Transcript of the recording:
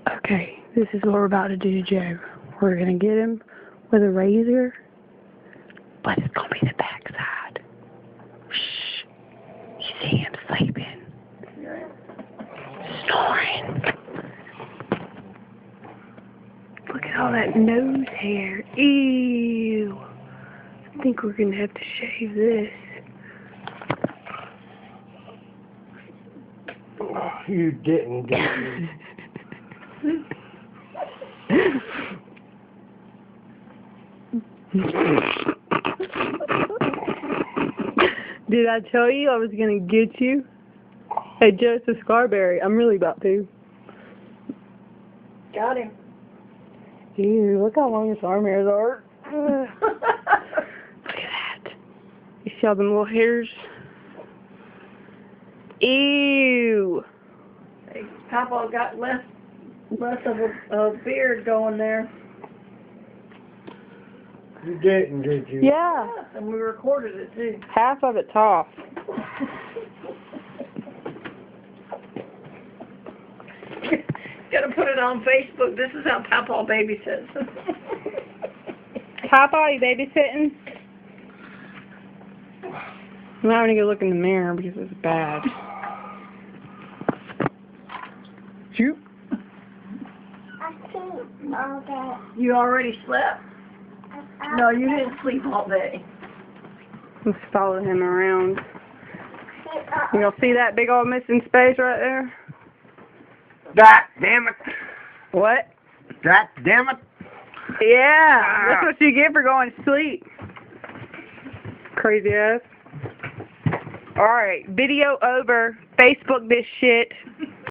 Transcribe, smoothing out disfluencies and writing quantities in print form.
Okay, this is what we're about to do to Joe. We're going to get him with a razor, but it's going to be the backside. Shh. You see him sleeping. Snoring. Look at all that nose hair. Ew. I think we're going to have to shave this. You didn't, did you? Did I tell you I was going to get you? Hey, Joseph Scarberry, I'm really about to. Got him. Ew, look how long his arm hairs are. Look at that. You see all them little hairs? Ew. Hey, Papa got less of a beard going there. You didn't, did you? Yeah, Yes, and we recorded it too. half of it's off. Gotta put it on Facebook. This is how Papa babysits. Papa, you babysitting? I'm not going to go look in the mirror because it's bad. Shoot. You already slept? No, you didn't sleep all day. Let's follow him around. You gonna see that big old missing space right there? God damn it! What? God damn it! Yeah, that's what you get for going to sleep. Crazy ass. Alright, video over. Facebook this shit.